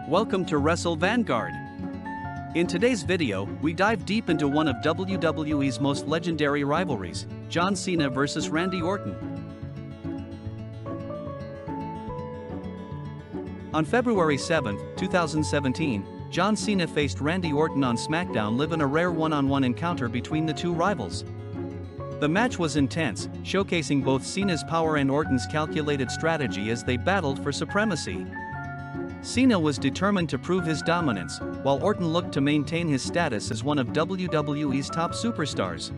Welcome to Wrestle Vanguard. In today's video, we dive deep into one of WWE's most legendary rivalries, John Cena vs. Randy Orton. On February 7, 2017, John Cena faced Randy Orton on SmackDown Live in a rare one-on-one encounter between the two rivals. The match was intense, showcasing both Cena's power and Orton's calculated strategy as they battled for supremacy. Cena was determined to prove his dominance, while Orton looked to maintain his status as one of WWE's top superstars.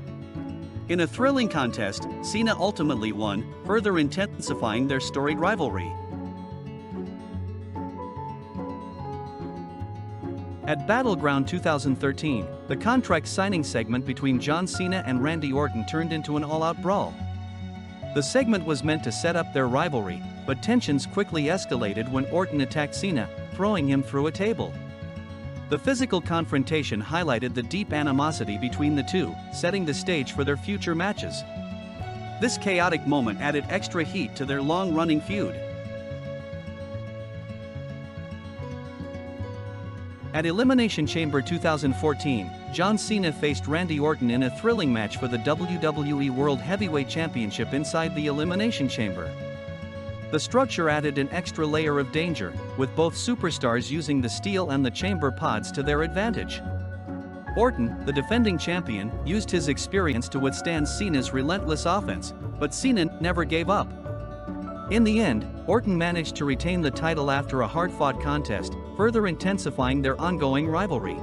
In a thrilling contest, Cena ultimately won, further intensifying their storied rivalry. At Battleground 2013, the contract signing segment between John Cena and Randy Orton turned into an all-out brawl. The segment was meant to set up their rivalry, but tensions quickly escalated when Orton attacked Cena, throwing him through a table. The physical confrontation highlighted the deep animosity between the two, setting the stage for their future matches. This chaotic moment added extra heat to their long-running feud. At Elimination Chamber 2014, John Cena faced Randy Orton in a thrilling match for the WWE World Heavyweight Championship inside the Elimination Chamber. The structure added an extra layer of danger, with both superstars using the steel and the chamber pods to their advantage. Orton, the defending champion, used his experience to withstand Cena's relentless offense, but Cena never gave up. In the end, Orton managed to retain the title after a hard-fought contest, further intensifying their ongoing rivalry.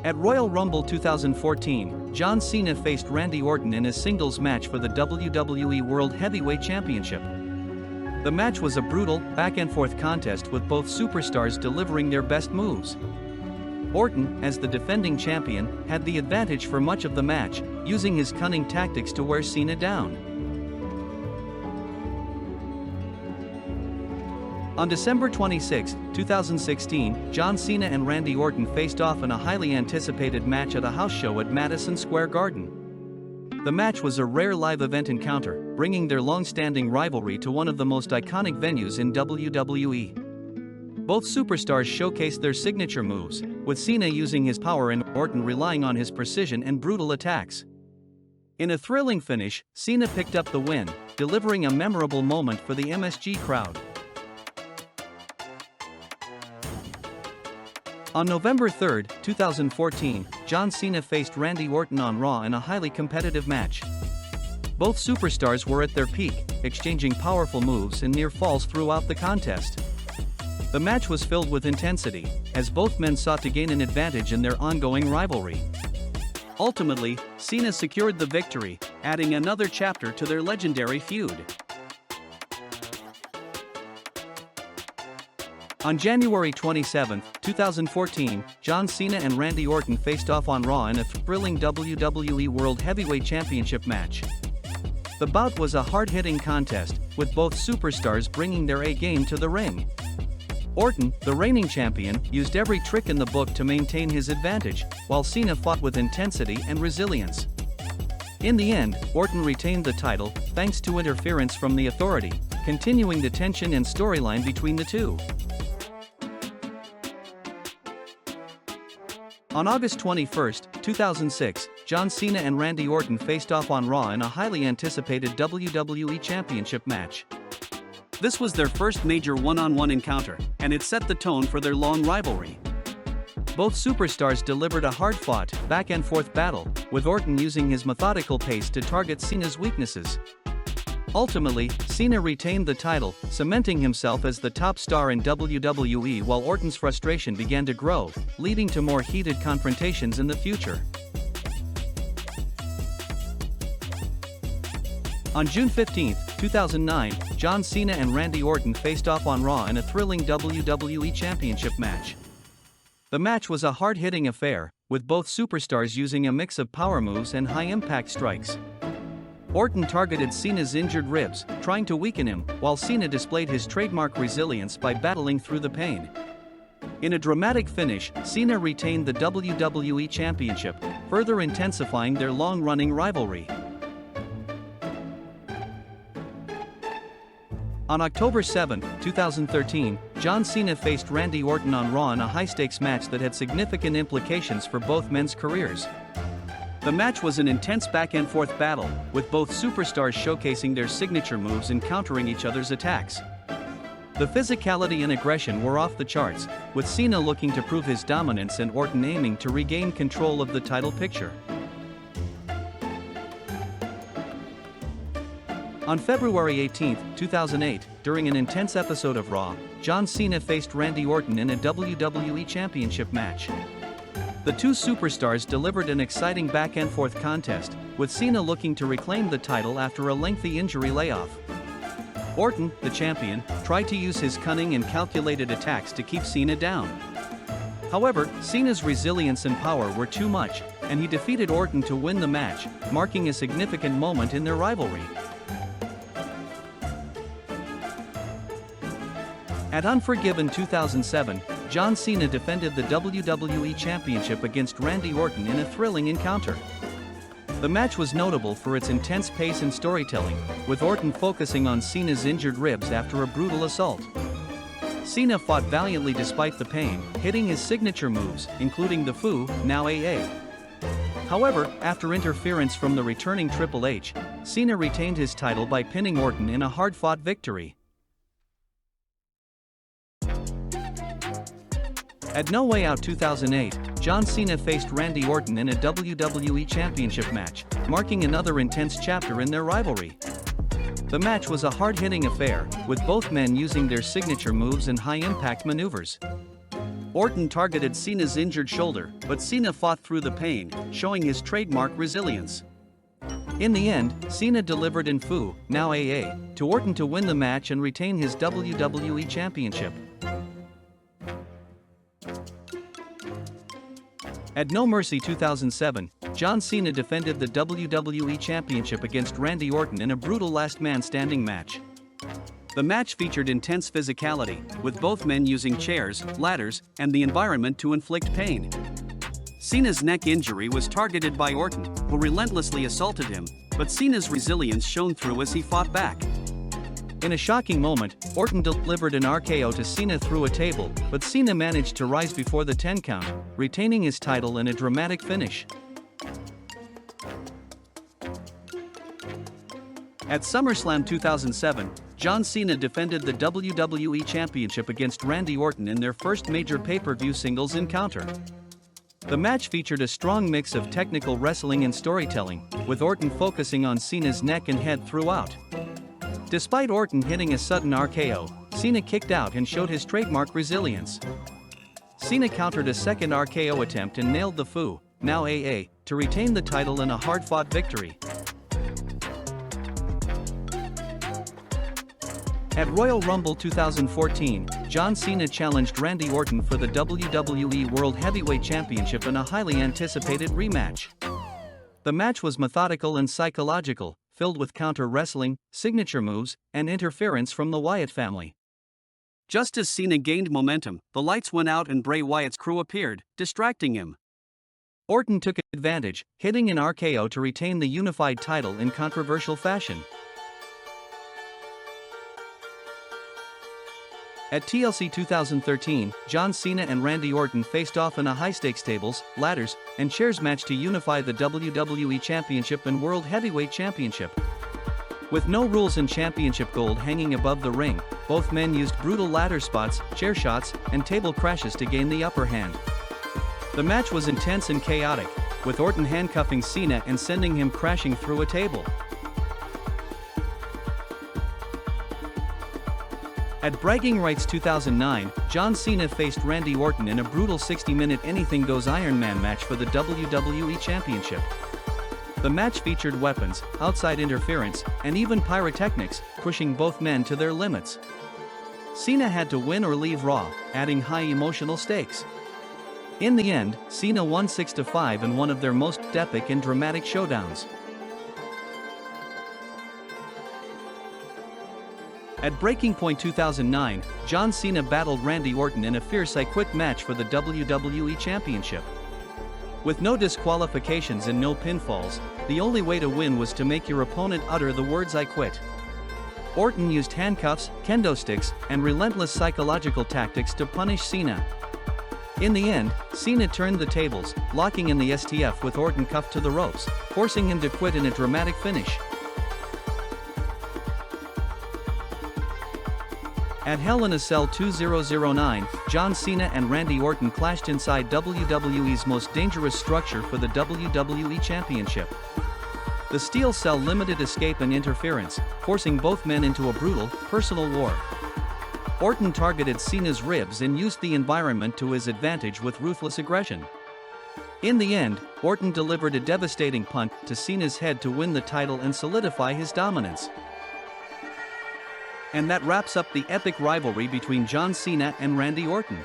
At Royal Rumble 2014, John Cena faced Randy Orton in a singles match for the WWE World Heavyweight Championship. The match was a brutal, back-and-forth contest with both superstars delivering their best moves. Orton, as the defending champion, had the advantage for much of the match, using his cunning tactics to wear Cena down. On December 26, 2016, John Cena and Randy Orton faced off in a highly anticipated match at a house show at Madison Square Garden. The match was a rare live event encounter, bringing their long-standing rivalry to one of the most iconic venues in WWE. Both superstars showcased their signature moves, with Cena using his power and Orton relying on his precision and brutal attacks. In a thrilling finish, Cena picked up the win, delivering a memorable moment for the MSG crowd. On November 3, 2014, John Cena faced Randy Orton on Raw in a highly competitive match. Both superstars were at their peak, exchanging powerful moves and near falls throughout the contest. The match was filled with intensity, as both men sought to gain an advantage in their ongoing rivalry. Ultimately, Cena secured the victory, adding another chapter to their legendary feud. On January 27, 2014, John Cena and Randy Orton faced off on Raw in a thrilling WWE World Heavyweight Championship match. The bout was a hard-hitting contest, with both superstars bringing their A-game to the ring. Orton, the reigning champion, used every trick in the book to maintain his advantage, while Cena fought with intensity and resilience. In the end, Orton retained the title, thanks to interference from the Authority, continuing the tension and storyline between the two. On August 21, 2006, John Cena and Randy Orton faced off on Raw in a highly anticipated WWE Championship match. This was their first major one-on-one encounter, and it set the tone for their long rivalry. Both superstars delivered a hard-fought, back-and-forth battle, with Orton using his methodical pace to target Cena's weaknesses. Ultimately, Cena retained the title, cementing himself as the top star in WWE while Orton's frustration began to grow, leading to more heated confrontations in the future. On June 15, 2009, John Cena and Randy Orton faced off on Raw in a thrilling WWE Championship match. The match was a hard-hitting affair, with both superstars using a mix of power moves and high-impact strikes. Orton targeted Cena's injured ribs, trying to weaken him, while Cena displayed his trademark resilience by battling through the pain. In a dramatic finish, Cena retained the WWE Championship, further intensifying their long-running rivalry. On October 7, 2013, John Cena faced Randy Orton on Raw in a high-stakes match that had significant implications for both men's careers. The match was an intense back-and-forth battle, with both superstars showcasing their signature moves and countering each other's attacks. The physicality and aggression were off the charts, with Cena looking to prove his dominance and Orton aiming to regain control of the title picture. On February 18, 2008, during an intense episode of Raw, John Cena faced Randy Orton in a WWE Championship match. The two superstars delivered an exciting back-and-forth contest, with Cena looking to reclaim the title after a lengthy injury layoff. Orton, the champion, tried to use his cunning and calculated attacks to keep Cena down. However, Cena's resilience and power were too much, and he defeated Orton to win the match, marking a significant moment in their rivalry. At Unforgiven 2007, John Cena defended the WWE Championship against Randy Orton in a thrilling encounter. The match was notable for its intense pace and storytelling, with Orton focusing on Cena's injured ribs after a brutal assault. Cena fought valiantly despite the pain, hitting his signature moves, including the Fu, now AA. However, after interference from the returning Triple H, Cena retained his title by pinning Orton in a hard-fought victory. At No Way Out 2008, John Cena faced Randy Orton in a WWE Championship match, marking another intense chapter in their rivalry. The match was a hard-hitting affair, with both men using their signature moves and high-impact maneuvers. Orton targeted Cena's injured shoulder, but Cena fought through the pain, showing his trademark resilience. In the end, Cena delivered in Fu, now AA, to Orton to win the match and retain his WWE Championship. At No Mercy 2007, John Cena defended the WWE Championship against Randy Orton in a brutal last-man-standing match. The match featured intense physicality, with both men using chairs, ladders, and the environment to inflict pain. Cena's neck injury was targeted by Orton, who relentlessly assaulted him, but Cena's resilience shone through as he fought back. In a shocking moment, Orton delivered an RKO to Cena through a table, but Cena managed to rise before the 10 count, retaining his title in a dramatic finish. At SummerSlam 2007, John Cena defended the WWE Championship against Randy Orton in their first major pay-per-view singles encounter. The match featured a strong mix of technical wrestling and storytelling, with Orton focusing on Cena's neck and head throughout. Despite Orton hitting a sudden RKO, Cena kicked out and showed his trademark resilience. Cena countered a second RKO attempt and nailed the Fu, now AA, to retain the title in a hard-fought victory. At Royal Rumble 2014, John Cena challenged Randy Orton for the WWE World Heavyweight Championship in a highly anticipated rematch. The match was methodical and psychological, filled with counter-wrestling, signature moves, and interference from the Wyatt family. Just as Cena gained momentum, the lights went out and Bray Wyatt's crew appeared, distracting him. Orton took advantage, hitting an RKO to retain the unified title in controversial fashion. At TLC 2013, John Cena and Randy Orton faced off in a high-stakes tables, ladders, and chairs match to unify the WWE Championship and World Heavyweight Championship. With no rules and championship gold hanging above the ring, both men used brutal ladder spots, chair shots, and table crashes to gain the upper hand. The match was intense and chaotic, with Orton handcuffing Cena and sending him crashing through a table. At Bragging Rights 2009, John Cena faced Randy Orton in a brutal 60-minute Anything Goes Iron Man match for the WWE Championship. The match featured weapons, outside interference, and even pyrotechnics, pushing both men to their limits. Cena had to win or leave Raw, adding high emotional stakes. In the end, Cena won 6-5 in one of their most epic and dramatic showdowns. At Breaking Point 2009, John Cena battled Randy Orton in a fierce I Quit match for the WWE Championship. With no disqualifications and no pinfalls, the only way to win was to make your opponent utter the words "I quit." Orton used handcuffs, kendo sticks, and relentless psychological tactics to punish Cena. In the end, Cena turned the tables, locking in the STF with Orton cuffed to the ropes, forcing him to quit in a dramatic finish. At Hell in a Cell 2009, John Cena and Randy Orton clashed inside WWE's most dangerous structure for the WWE Championship. The steel cell limited escape and interference, forcing both men into a brutal, personal war. Orton targeted Cena's ribs and used the environment to his advantage with ruthless aggression. In the end, Orton delivered a devastating punt to Cena's head to win the title and solidify his dominance. And that wraps up the epic rivalry between John Cena and Randy Orton.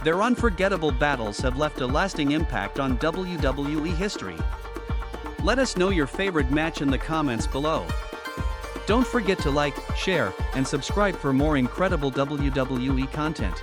Their unforgettable battles have left a lasting impact on WWE history. Let us know your favorite match in the comments below. Don't forget to like, share, and subscribe for more incredible WWE content.